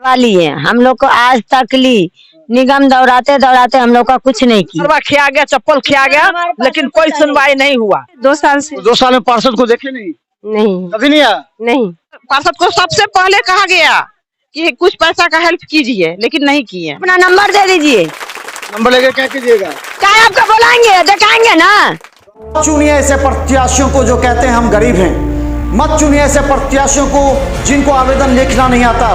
वाली है। हम लोग को आज तक ली निगम दौड़ाते दौड़ाते हम लोग का कुछ नहीं किया। खिया गया, चप्पल खिया गया, लेकिन कोई सुनवाई नहीं हुआ। 2 साल से 2 साल में पार्षद को देखे नहीं? नहीं कभी नहीं आया? नहीं। पार्षद को सबसे पहले कहा गया कि कुछ पैसा का हेल्प कीजिए, लेकिन नहीं किए। अपना नंबर दे दीजिए। नंबर लेके क्या कीजिएगा? क्या आपको बुलाएंगे, दिखाएंगे ना। चुनिए ऐसे प्रत्याशियों को जो कहते हैं हम गरीब हैं। मत चुनिए ऐसे प्रत्याशियों को जिनको आवेदन लिखना नहीं आता।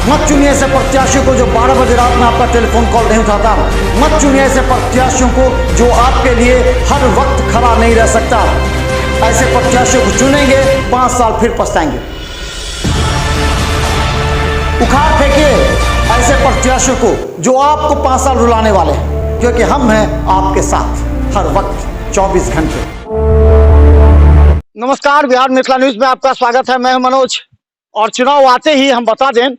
मत चुनिए ऐसे प्रत्याशियों को जो 12 बजे रात में आपका टेलीफोन कॉल नहीं उठाता। मत चुनिए ऐसे प्रत्याशियों को जो आपके लिए हर वक्त खड़ा नहीं रह सकता। ऐसे प्रत्याशियों को चुनेंगे, 5 साल फिर पछताएंगे। उखाड़ फेंकिए ऐसे प्रत्याशियों को जो आपको 5 साल रुलाने वाले हैं, क्योंकि हम हैं आपके साथ हर वक्त 24 घंटे। नमस्कार, बिहार मिथिला न्यूज में आपका स्वागत है। मैं हूं मनोज। और चुनाव आते ही हम बता दें,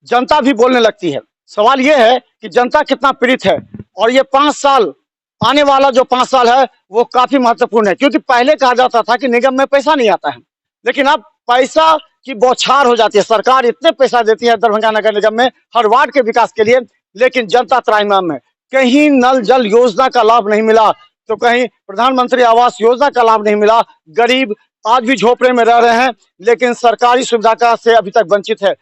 जनता भी बोलने लगती है। सवाल यह है कि जनता कितना पीड़ित है और ये 5 साल, आने वाला जो 5 साल है वो काफी महत्वपूर्ण है। क्योंकि पहले कहा जाता था कि निगम में पैसा नहीं आता है, लेकिन अब पैसा की बौछार हो जाती है। सरकार इतने पैसा देती है दरभंगा नगर निगम में हर वार्ड के विकास के लिए, लेकिन जनता त्राहिमाम है। कहीं नल जल योजना का लाभ नहीं मिला, तो कहीं प्रधानमंत्री आवास योजना का लाभ नहीं मिला। गरीब आज भी झोपड़े में रह रहे हैं, लेकिन सरकारी सुविधा का से अभी तक वंचित है।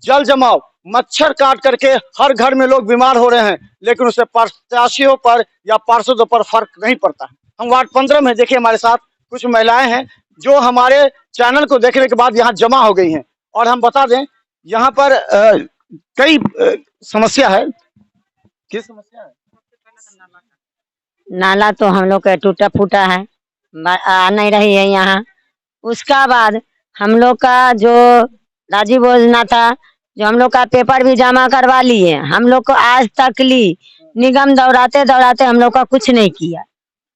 जल जमाव, मच्छर काट करके हर घर में लोग बीमार हो रहे हैं, लेकिन उससे प्रत्याशियों पर या पार्षदों पर फर्क नहीं पड़ता। हम वार्ड 15 में देखिए, हमारे साथ कुछ महिलाएं हैं जो हमारे चैनल को देखने के बाद यहाँ जमा हो गई हैं। और हम बता दें, यहाँ पर कई समस्या है। किस समस्या है? नाला तो हम लोग का टूटा फूटा है, आ नहीं रही है यहाँ। उसका बाद हम लोग का जो राजीव योजना था, जो हम लोग का पेपर भी जमा करवा लिए। हम लोग को आज तक ली निगम दौड़ाते दौड़ाते हम लोग का कुछ नहीं किया।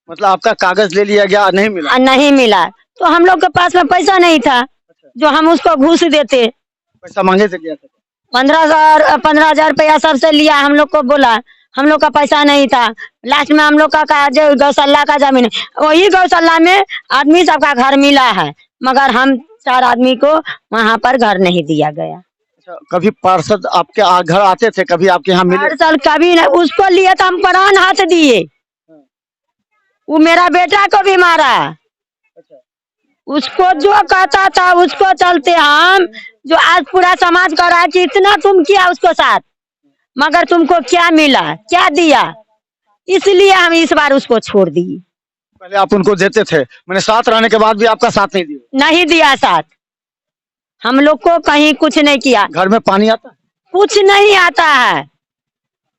मतलब आपका कागज ले लिया गया, नहीं मिला? नहीं मिला, तो हम लोग के पास में पैसा नहीं था जो हम उसको घूस देते। पैसा मांगे थे क्या? 15,000 रुपया सबसे लिया। हम लोग को बोला, हम लोग का पैसा नहीं था। लास्ट में हम लोग का कहा जो गौशाला का जमीन है, वही गौशाला में आदमी सबका घर मिला है, मगर हम 4 आदमी को वहाँ पर घर नहीं दिया गया। अच्छा, कभी पार्षद आपके घर आते थे? कभी आपके यहाँ मिले? हर साल कभी नहीं। उसको लिए तो हम प्राण हाथ दिए। वो मेरा बेटा को भी मारा। उसको जो कहता था उसको चलते हम, जो आज पूरा समाज कर रहा है कि इतना तुम किया उसको साथ, मगर तुमको क्या मिला, क्या दिया, इसलिए हम इस बार उसको छोड़ दिए। पहले आप उनको देते थे, मैंने साथ रहने के बाद भी आपका साथ नहीं दिया? नहीं दिया साथ। हम लोग को कहीं कुछ नहीं किया। घर में पानी आता है? कुछ नहीं आता है।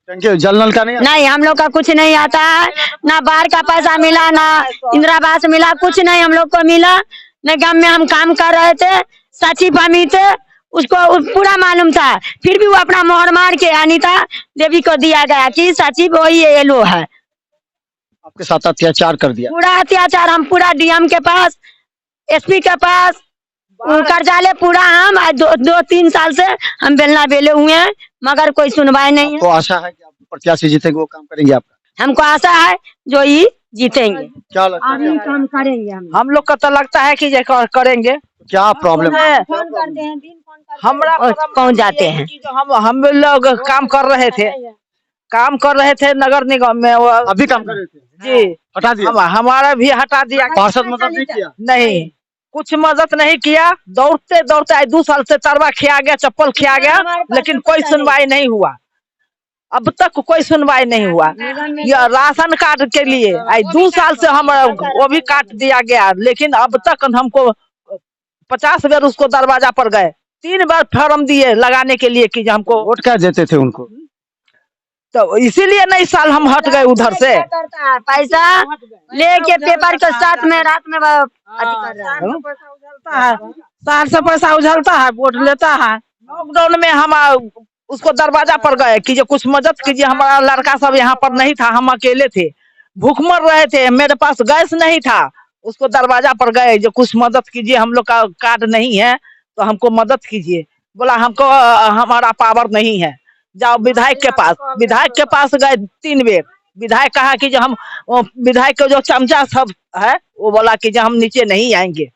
टंकी जल नल का नहीं आता? नहीं, हम लोग का कुछ नहीं आता है। ना बाढ़ का पैसा मिला, ना इंदिरा आवास मिला, कुछ नहीं हम लोग को मिला। निगम में हम काम कर रहे थे, सचिव हमी थे, उसको पूरा मालूम था, फिर भी वो अपना मोहर मार के अनीता देवी को दिया गया कि सचिव वही एलो है। आपके साथ अत्याचार कर दिया? पूरा अत्याचार। हम पूरा डीएम के पास, एसपी के पास, कर्जालय पूरा हम 2-3 साल से हम बेलना बेले हुए हैं, मगर कोई सुनवाई नहीं है। तो आशा है कि आप प्रत्याशी जीतेंगे, वो काम करेंगे आपका? हमको आशा है जो ये जीतेंगे। क्या लगता है? काम करेंगे हम लोग का तो लगता है कि ये करेंगे। क्या प्रॉब्लम है? फोन करते हैं, दिन फोन करते हमरा पहुँच जाते हैं। कि जो हम लोग काम कर रहे थे नगर निगम में। अभी काम कर रहे थे जी, हटा दिया? हमारा भी हटा दिया। पार्षद मदद नहीं किया? नहीं, कुछ मदद नहीं किया। दौड़ते दौड़ते 2 साल से तरवा खिया गया, चप्पल खिया गया, लेकिन कोई सुनवाई नहीं हुआ। अब तक कोई सुनवाई नहीं हुआ। यह राशन कार्ड के लिए 2 साल से हम वो भी काट दिया गया, लेकिन अब तक हमको 50 बार उसको दरवाजा पर गए, 3 बार फॉर्म दिए लगाने के लिए कि हमको वोट क्या देते थे उनको? तो इसीलिए नई साल हम हट गए उधर से। पैसा लेके पेपर के साथ में रात में शहर से पैसा उछलता है, वोट लेता है। लॉकडाउन में हम उसको दरवाजा पर गए कि जो कुछ मदद कीजिए। हमारा लड़का सब यहाँ पर नहीं था, हम अकेले थे, भूख मर रहे थे, मेरे पास गैस नहीं था। उसको दरवाजा पर गए, जो कुछ मदद कीजिए, हम लोग का कार्ड नहीं है तो हमको मदद कीजिए। बोला हमको हमारा पावर नहीं है, जाओ विधायक के पास गए 3 बेर। विधायक कहा कि जो हम विधायक के जो चमचा सब है वो बोला कि जो हम नीचे नहीं आएंगे,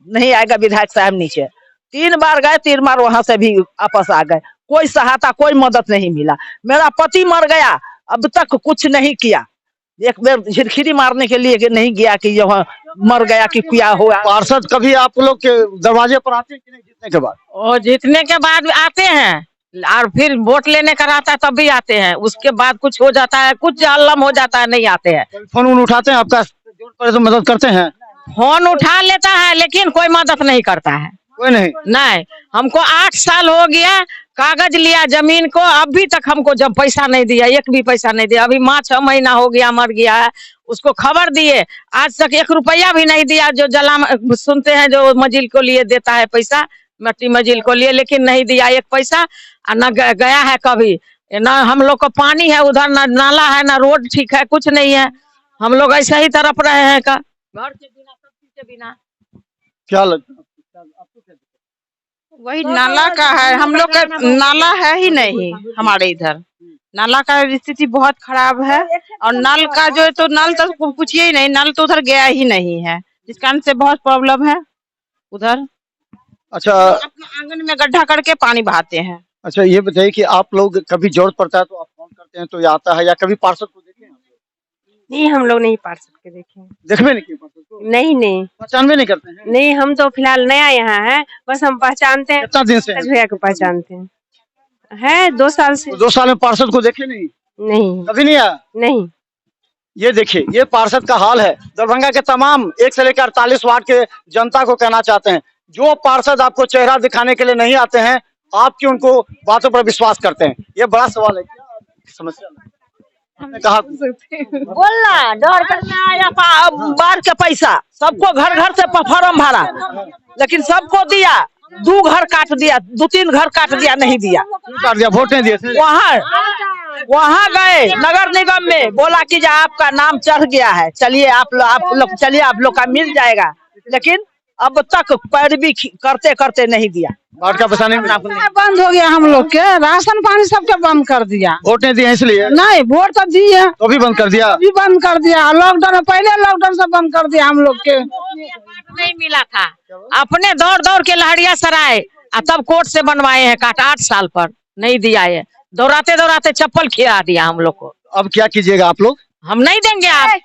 नहीं आएगा विधायक साहब नीचे। 3 बार गए, 3 बार वहां से भी वापस आ गए। कोई सहायता कोई मदद नहीं मिला। मेरा पति मर गया, अब तक कुछ नहीं किया। एक बार झिरखिरी मारने के लिए नहीं गया कि यह मर गया कि क्या हुआ। पार्षद कभी आप लोग के दरवाजे पर आते हैं कि नहीं जीतने के बाद? और जीतने के बाद आते हैं और फिर वोट लेने का रहता है तब भी आते हैं। उसके बाद कुछ हो जाता है, कुछ आलम हो जाता है, नहीं आते हैं। फोन वोन उठाते हैं आपका, जरूरत पड़े तो मदद करते हैं? फोन उठा लेता है लेकिन कोई मदद नहीं करता है। कोई नहीं? नहीं, हमको 8 साल हो गया, कागज लिया जमीन को, अभी तक हमको जब पैसा नहीं दिया, एक भी पैसा नहीं दिया। अभी माँ 6 महीना हो गया मर गया है, उसको खबर दिए, आज तक 1 रुपया भी नहीं दिया। जो जला सुनते हैं जो मजिल को लिए देता है पैसा, मट्टी मजिल को लिए, लेकिन नहीं दिया 1 पैसा। न गया है कभी, न हम लोग को पानी है उधर, न नाला है, न रोड ठीक है, कुछ नहीं है। हम लोग ऐसे ही तरफ रहे हैं का, घर के बिना, सब चीज के बिना। क्या लगता है? वही नाला का है, हम लोग का नाला है ही नहीं हमारे इधर। नाला का स्थिति बहुत खराब है, और नल का जो है तो नल तो पूछिए ही नहीं, नल तो उधर गया ही नहीं है, जिस कारण से बहुत प्रॉब्लम है उधर। अच्छा, अपने आंगन में गड्ढा करके पानी बहाते हैं। अच्छा ये बताइए कि आप लोग कभी जरूरत पड़ता है तो आप फोन करते हैं तो ये आता है, या कभी पार्षद को देखे हैं? नहीं, हम लोग नहीं पार्षद के देखे। देखबे नहीं किए पार्षद को? नहीं, पहचानबे नहीं करते हैं? नहीं, हम तो फिलहाल नया यहाँ है, बस हम पहचानते हैं, कितना दिन से है? भैया को पहचानते हैं, है 2 साल से। तो 2 साल में पार्षद को देखे नहीं? नहीं, कभी नहीं आया? नहीं। ये देखिए, ये पार्षद का हाल है। दरभंगा के तमाम 1 से लेकर 48 वार्ड के जनता को कहना चाहते हैं, जो पार्षद आपको चेहरा दिखाने के लिए नहीं आते हैं, आपकी उनको बातों पर विश्वास करते हैं। ये बड़ा सवाल है, क्या समस्या है? हमने कहा बोलना डर करना आया बाढ़ का पैसा, सबको घर घर से फॉर्म भरा, लेकिन सबको दिया। 2 घर काट दिया, 2-3 घर काट दिया, नहीं दिया। काट दिया, वोट नहीं दिए थे? वहाँ गए नगर निगम में, बोला कि आपका नाम चढ़ गया है, चलिए आप लोग चलिए, आप लोग का मिल जाएगा, लेकिन अब तक पैरवी करते करते नहीं दिया। बाढ़ का पैसा नहीं मिला? बंद हो गया, हम लोग के राशन पानी सबके बंद कर दिया। वोट नहीं दिए इसलिए? नहीं, वोट तो दिए, तो भी बंद कर दिया? अभी बंद कर दिया। लॉकडाउन, पहले लॉकडाउन से बंद कर दिया हम लोग के। नहीं मिला था, अपने दौड़ दौड़ के लहरिया सराय तब कोर्ट से बनवाए हैं काट, 8 साल पर नहीं दिया है। दौड़ाते दौड़ाते चप्पल खिला दिया हम लोग को। अब क्या कीजिएगा आप लोग? हम नहीं देंगे, आप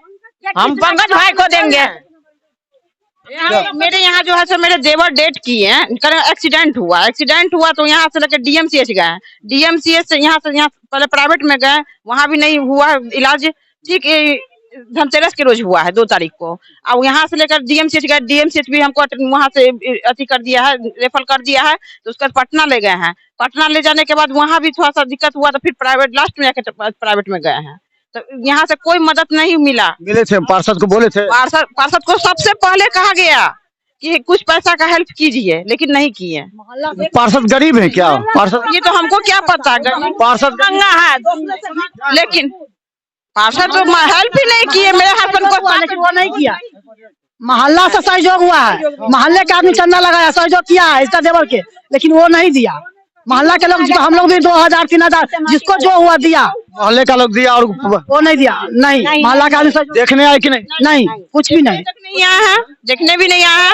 हम पंकज भाई को देंगे। मेरे यहाँ जो है सो मेरे देवर डेट किए हैं, एक्सीडेंट हुआ तो यहाँ से लेकर DMCH गए। DMCH से यहाँ पहले प्राइवेट में गए, वहाँ भी नहीं हुआ इलाज। ठीक धनतेरस के रोज हुआ है 2 तारीख को। अब यहाँ से लेकर DMCH गए, DMCH भी हमको वहाँ से अति कर दिया है, रेफर कर दिया है। तो उसका पटना ले गए हैं, पटना ले जाने के बाद वहाँ भी थोड़ा सा दिक्कत हुआ, तो फिर प्राइवेट लास्ट में जाकर प्राइवेट में गए हैं। तो यहाँ से कोई मदद नहीं मिला। मिले थे पार्षद को, बोले थे? पार्षद को सबसे पहले कहा गया कि कुछ पैसा का हेल्प कीजिए, लेकिन नहीं किए। पार्षद गरीब है क्या? पार्षद ये तो हमको क्या पता, पार्षद गंगा है, लेकिन पार्षद तो हेल्प ही नहीं किए। मेरे हस्बैंड को वो नहीं किया, मोहल्ला से सहयोग हुआ है, मोहल्ले के आदमी चंदा लगाया, सहयोग किया है इसका देवर के, लेकिन वो नहीं दिया। मोहल्ला के लोग, हम लोग भी 2000-3000 जिसको जो हुआ दिया, मोहल्ले का लोग दिया, और वो नहीं दिया। नहीं, मोहल्ला का आदमी देखने आए कि नहीं? नहीं, कुछ भी नहीं। नहीं आया है, देखने भी नहीं आया है।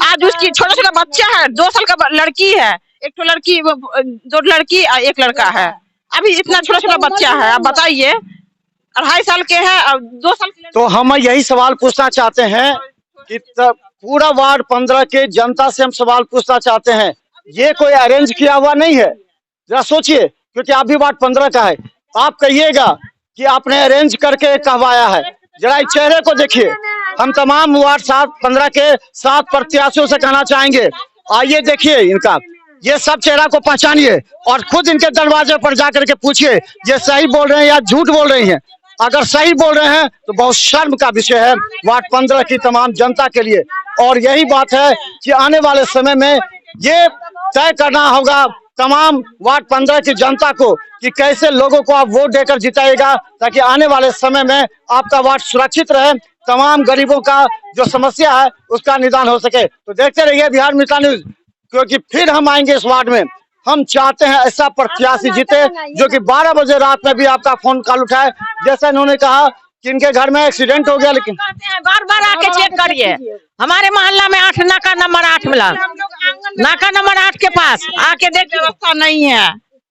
आज उसकी छोटा बच्चा है, 2 साल का लड़की है, 1 लड़की, 2 लड़की और 1 लड़का है। अभी इतना छोटा बच्चा है, आप बताइए, 2.5 साल के है और 2 साल के। तो हम यही सवाल पूछना चाहते हैं कि पूरा वार्ड 15 के जनता से हम सवाल पूछना चाहते हैं, ये कोई अरेंज किया हुआ नहीं है? जरा सोचिए, क्योंकि आप भी वार्ड 15 का है। आप कहिएगा कि आपने अरेंज करके कहवाया है। जरा इस चेहरे को देखिए। हम तमाम वार्ड 15 के 7 प्रत्याशियों से कहना चाहेंगे, आइए देखिए इनका, ये सब चेहरा को पहचानिए और खुद इनके दरवाजे पर जाकर के पूछिए ये सही बोल रहे हैं या झूठ बोल रही हैं। अगर सही बोल रहे हैं तो बहुत शर्म का विषय है वार्ड 15 की तमाम जनता के लिए। और यही बात है कि आने वाले समय में ये तय करना होगा तमाम वार्ड 15 की जनता को कि कैसे लोगों को आप वोट देकर जिताएगा, ताकि आने वाले समय में आपका वार्ड सुरक्षित रहे, तमाम गरीबों का जो समस्या है उसका निदान हो सके। तो देखते रहिए बिहार मित्र न्यूज, क्योंकि फिर हम आएंगे इस वार्ड में। हम चाहते हैं ऐसा प्रत्याशी जीते जो कि 12 बजे रात में भी आपका फोन कॉल उठाए। जैसा इन्होंने कहा कि इनके घर में एक्सीडेंट हो गया, लेकिन बार आके चेक करिए। हमारे मोहल्ला में 8 नाका नंबर 8 मिला, नाका नंबर 8 के पास आके देखिए, व्यवस्था नहीं है।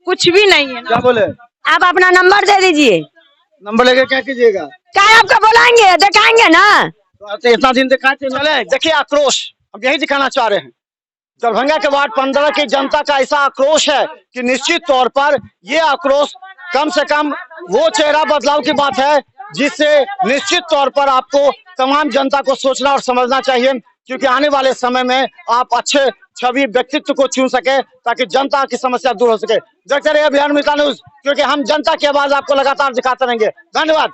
कुछ भी नहीं है। क्या बोले? आप अपना नंबर दे दीजिए। नंबर लेके क्या कीजिएगा? क्या आपको बुलाएंगे, दिखाएंगे ना। तो इतना दिन दिखाते चले। देखिए आक्रोश हम यही दिखाना चाह रहे हैं। दरभंगा के वार्ड 15 की जनता का ऐसा आक्रोश है कि निश्चित तौर पर ये आक्रोश कम से कम वो चेहरा बदलाव की बात है जिससे निश्चित तौर पर आपको तमाम जनता को सोचना और समझना चाहिए, क्योंकि आने वाले समय में आप अच्छे छवि व्यक्तित्व को चुन सके ताकि जनता की समस्या दूर हो सके। देखते रहिए अभियान मित्र न्यूज, क्योंकि हम जनता की आवाज आपको लगातार दिखाते रहेंगे। धन्यवाद।